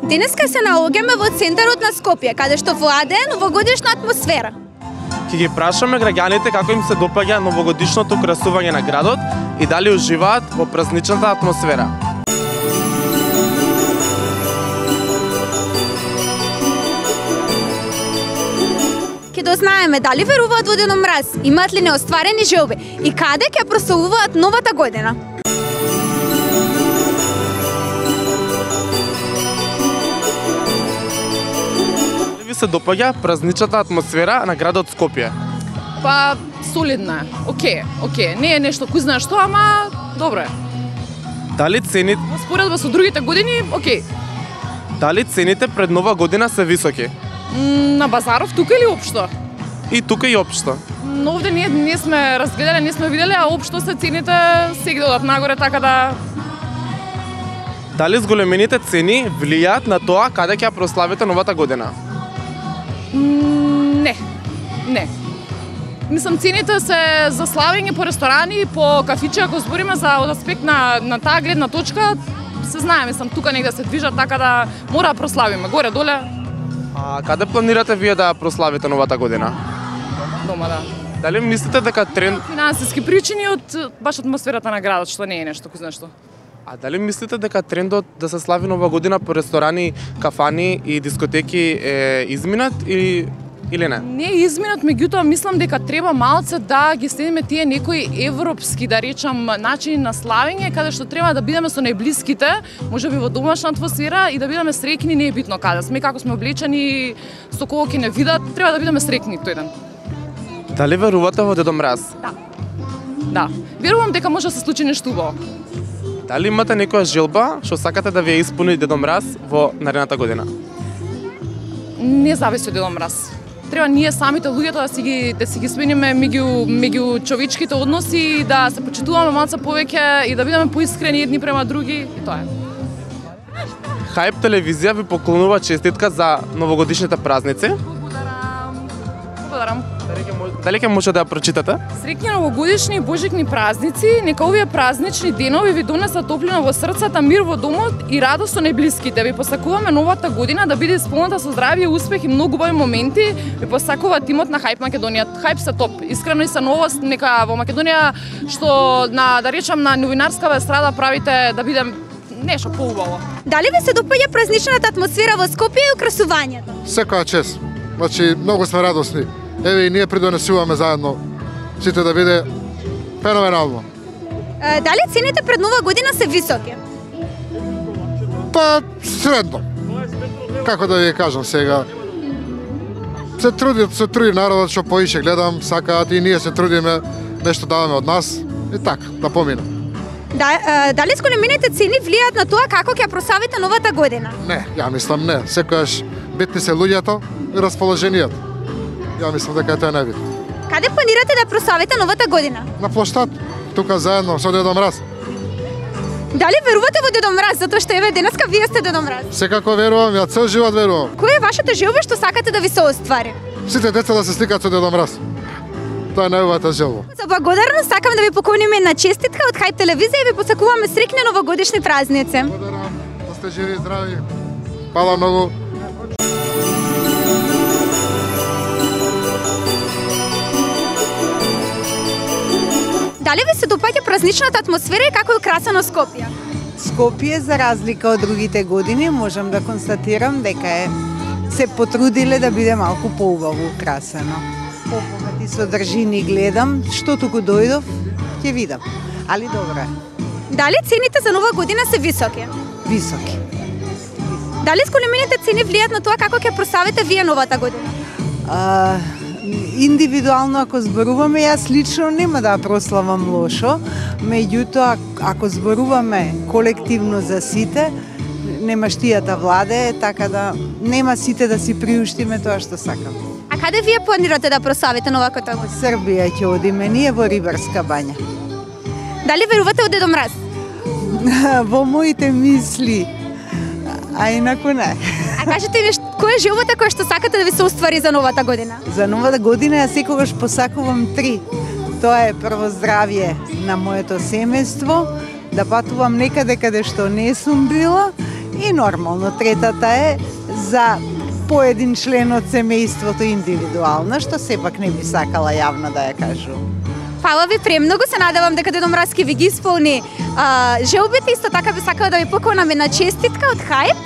Денеска се наоѓаме во центарот на Скопје, каде што владее новогодишна атмосфера. Ќе ги прашаме граѓаните како им се допаѓа новогодишното украсување на градот и дали уживаат во празничната атмосфера. Ќе дознаеме дали веруваат во Дедо Мраз, имаат ли неостварени желби и каде ќе прославуваат новата година. Дали ви се допаѓа празничната атмосфера на градот Скопје? Па, солидна е. Океј. Не е нешто кој знае што, ама добро е. Дали цените Во споредба со другите години, океј. Дали цените пред нова година се високи? На базаров тука или општо? И тука и општо. Но овде не сме разгледале, не сме виделе, а општо се цените сега одат нагоре, така да... Дали зголемените цени влијаат на тоа каде ќе ја прославите новата година? Не. Мислам, цените се за славење по ресторани, по кафиче, ако збориме за од аспект на таа гледна точка, се знае, мислам, тука негде се движат, така да мора да прославиме, горе-доле. А каде планирате вие да прославите новата година? Дома, да. Дали мислите дека тренд... Финансиски причини од баш атмосферата на градот, што не е нешто, кој знае што. А дали мислите дека трендот да се слави нова година по ресторани, кафани и дискотеки е изминат или не? Не е изминат, меѓутоа мислам дека треба малце да ги следиме тие некои европски, да речам, начини на славење, каде што треба да бидеме со најблиските, можеби во домашна атмосфера и да бидеме среќни, не е битно каде сме, како сме облечени, со кого ќе не видат, треба да бидеме среќни тој ден. Дали верувате во Дедо Мраз? Да. Верувам дека може да се случи нешто убаво. Дали имате некоја желба што сакате да ви ја испуни Дедо Мраз во наредната година? Не зависи од Дедо Мраз. Треба ние самите луѓето да си ги смениме меѓу човечките односи, да се почитуваме малце повеќе и да бидеме поискрени едни према други и тоа е. Хајп телевизија ви поклонува честитка за новогодишните празници. Благодарам. Дали ќе може да ја прочитате? Среќни новогодишни и божикни празници, нека овие празнични денови ви донесат топлина во срцата, мир во домот и радост со најблиските. Ви посакуваме новата година да биде исполнета со здравје, успех и многу убави моменти. Ви посакува тимот на Хајп Македонија. Хајп се топ. Искрено и се новост, нека во Македонија што да речам на новинарскава естрада правите да биде нешто поубаво. Дали ви се допаѓа празничната атмосфера во Скопје и украсувањето? Секоја чест. Значи, многу сме радосни. Еве и ние придонесуваме заедно сите да биде феноменално. Дали цените пред нова година се високи? Па, средно. Како да ви кажам сега? Се труди народот што поише гледам, сакаат и ние се трудиме нешто даваме од нас и така, да помине. Дали зголемените цени влијаат на тоа како ќе прославите новата година? Не, ја мислам не. Секојаш битни се луѓето и расположенијата. Ја мислам дека тоа е најбитно. Каде планирате да прославите новата година? На плоштад, тука заедно со Дедо Мраз. Дали верувате во Дедо Мраз, затоа што еве денеска вие сте Дедо Мраз? Секако верувам, ја цел живот верувам. Која е вашата желба што сакате да ви се оствари? Сите деца да се сликаат со Дедо Мраз. Тоа е најубавата желба. За благодарност сакам да ви поклониме една честитка од Хајп телевизија и ви посакуваме среќни новогодишни празници. Благодарам, да сте живи и здрави. Фала многу. Дали ви се допаѓа празничната атмосфера и како е украсено Скопје? Скопје, за разлика од другите години, можам да констатирам дека се потрудиле да биде малку поубаво украсено. Побогати содржини гледам, што туку дојдов, ќе видам. Али добро е. Дали цените за нова година се високи? Високи. Дали зголемените цени влијаат на тоа како ќе прославите вие новата година? Индивидуално ако зборуваме, јас лично нема да прославам лошо, меѓутоа ако зборуваме колективно за сите, немаштијата владе, така да нема сите да си приуштиме тоа што сакаме. А каде вие планирате да прославите новата година? Србија ќе одиме ние во Рибарска бања. Дали верувате во Дедо Мраз? Во моите мисли, а инаку не. А кажете ми, која е желбата која што сакате да ви се оствари за новата година? За новата година ја секогаш посакувам 3. Тоа е прво здравје на моето семејство, да патувам некаде каде што не сум била И нормално, третата е за поедин член од семејството индивидуална, што сепак не би сакала јавно да ја кажувам. Фала ви премногу, се надевам дека Дедо Мраз ќе ви ги исполни желбите, исто така би сакала да ви поканаме на честитка од Хајп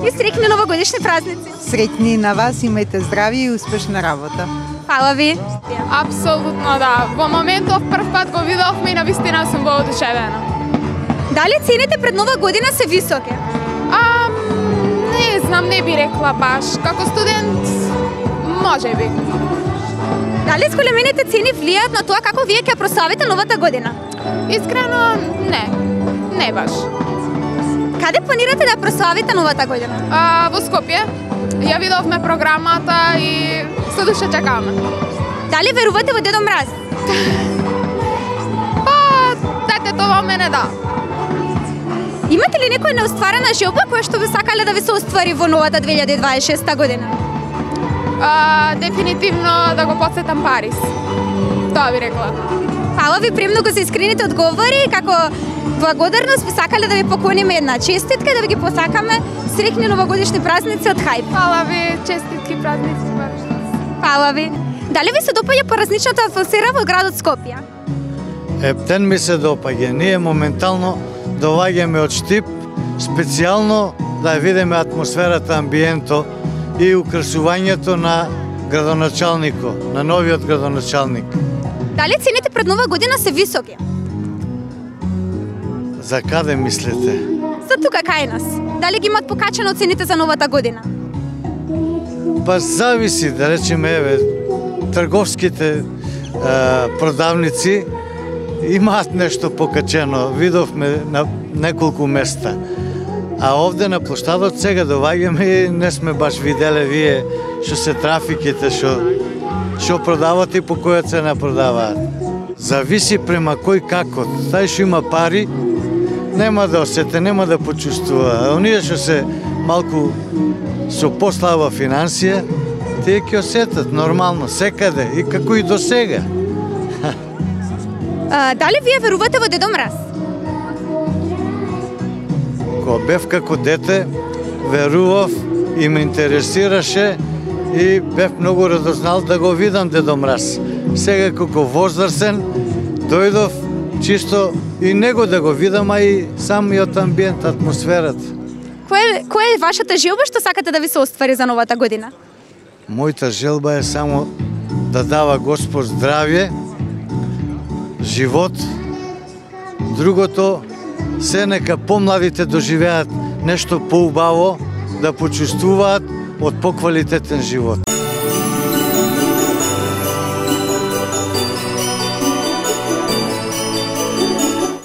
и среќни новогодишни празници. Среќни на вас, имајте здравје и успешна работа. Фала ви. Апсолутно да. Во моментов прв пат го видовме и навистина сум воодушевена. Дали цените пред Нова година се високи? Не знам, не би рекла баш. Како студент, може би. Дали зголемените цени влијаат на тоа како вие ќе прославите новата година? Искрено, не баш. Каде планирате да прославите новата година? Во Скопје. Ја видовме програмата и со душа чекаме. Дали верувате во Дедо Мраз? Детето во мене да. Имате ли некоја неостварена желба која што би сакале да ви се оствари во новата 2026 година? Дефинитивно да го посетам Париз. Тоа би рекла. Фала ви премногу за искрените одговори и како благодарност би сакале да ви поклониме една честитка и да ви ги посакаме среќни новогодишни празници од Хајп. Фала ви, честитки празници баш. Фала ви. Дали ви се допаѓа празничната атмосфера во градот Скопје? Ептен ми се допаѓа. Ние моментално доаѓаме од Штип, специјално да видиме атмосферата, амбиенто и украсувањето на градоначалникот, на новиот градоначалник. Дали цените пред Нова година се високи? За каде мислите? За тука кај нас. Дали ги имат покачено цените за новата година? Па зависи, да речеме, трговските продавници имаат нешто покачено. Видовме на неколку места. А овде на площадот сега доаѓаме и не сме баш виделе вие што се трафиките, што продават и по која цена продаваат. Зависи према кој како. Тај што има пари, нема да осете, нема да почувствува. А оние што се малку со послаба финансија, тие ќе осетат нормално, секаде и како и до сега. Дали вие верувате во Дедо Мраз? Кога бев како дете, верував и ме интересираше и бев многу радознал да го видам Дедо Мраз. Сега како возрасен, дојдов чисто и него да го видам, а и самиот амбиент, атмосферата. Која е вашата желба што сакате да ви се оствари за новата година? Мојата желба е само да дава Господ здравје, живот. Другото, се нека помладите доживеат нешто поубаво, да почувствуваат од поквалитетен живот.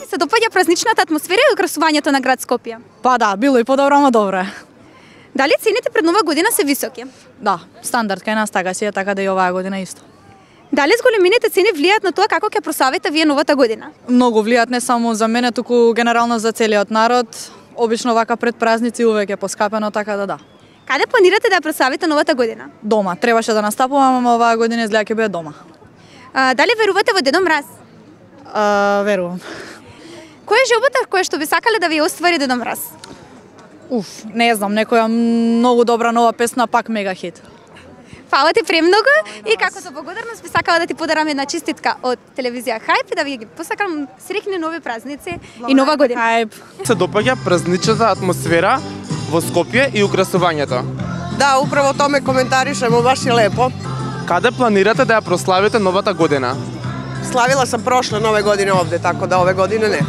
Се допаѓа празничната атмосфера и украсувањето на град Скопје? Па да, било и подобро, ама добро е. Дали цените пред Нова година се високи? Да, стандард кај нас така си е, така да и оваа година исто. Дали зголемените цени влијаат на тоа како ќе прославите вие новата година? Многу влијаат не само за мене, туку генерално за целиот народ. Обично вака пред празници увек е поскапено, така да да. Каде планирате да ја прославите новата година? Дома. Требаше да настапувам, ама оваа година изгледа ќе биде дома. Дали верувате во Дедо Мраз? Верувам. Која е желбата која што би сакале да ви ја оствари Дедо Мраз? Не знам, некоја многу добра нова песна, пак мега хит. Фала ти премногу и како за благодарност би сакала да ти подарам една честитка од телевизија Хајп и да ви ги посакам среќни нови празници и нова година. Хајп. Се допаѓа празничната атмосфера во Скопје и украсувањето. Да, управо тоа ме коментаришемо, баш е лепо. Каде планирате да ја прославите новата година? Славила сам прошле нове години овде, така да ове години не.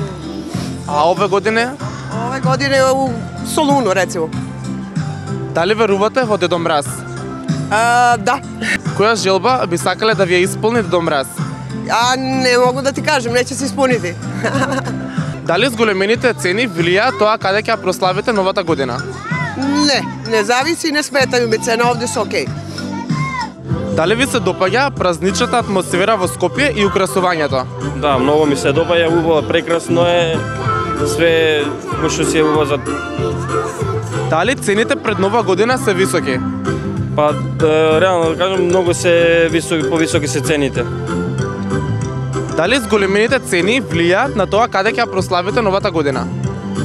А ове години? Ове години у Солуну, рецимо. Дали верувате во Дедо Мраз? Да. Која желба би сакале да ви ја исполни Дедо Мраз? Не могу да ти кажем, неќе се исполнити. Дали зголемените цени влијаат тоа каде ќе ја прославите новата година? Не зависи, не сметају ми цена, овде се окей. Дали ви се допаѓа празничната атмосфера во Скопје и украсувањето? Да, многу ми се допаѓа, убаво, прекрасно е, све кој што си е убаво за... Дали цените пред Нова година се високи? Па, реално да кажам, многу се високи, повисоки се цените. Дали зголемените цени влијаат на тоа каде ќе ја прославите новата година?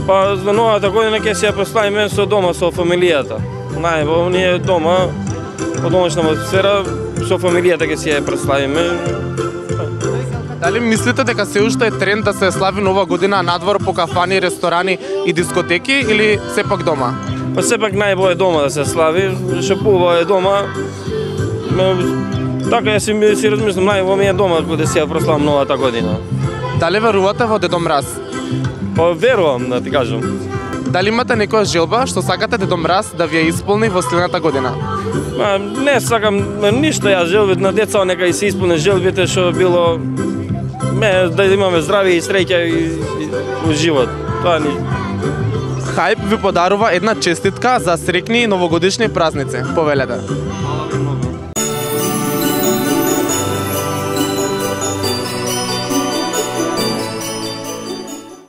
Па за новата година ќе се ја прославиме со дома, со фамилијата. Најво ние дома, по домашна атмосфера, со фамилијата ќе се ја прославиме. Дали мислите дека се уште е тренд да се слави нова година надвор по кафани, ресторани и дискотеки или сепак дома? Па сепак најбо е дома да се слави, што поубаво е дома. Така ја си размислам, најбо ми е дома кога да се ја прославам новата година. Дали верувате во Дедо Мраз? Па верувам, да ти кажам. Дали имате некоја желба што сакате Дедо Мраз да ви ја исполни во следната година? Не сакам ништо ја желбите на деца, нека и се исполне желбите што било да имаме здравје и среќа и живот. Тоа ни. Хајп ви подарува една честитка за среќни новогодишни празници. Повелете.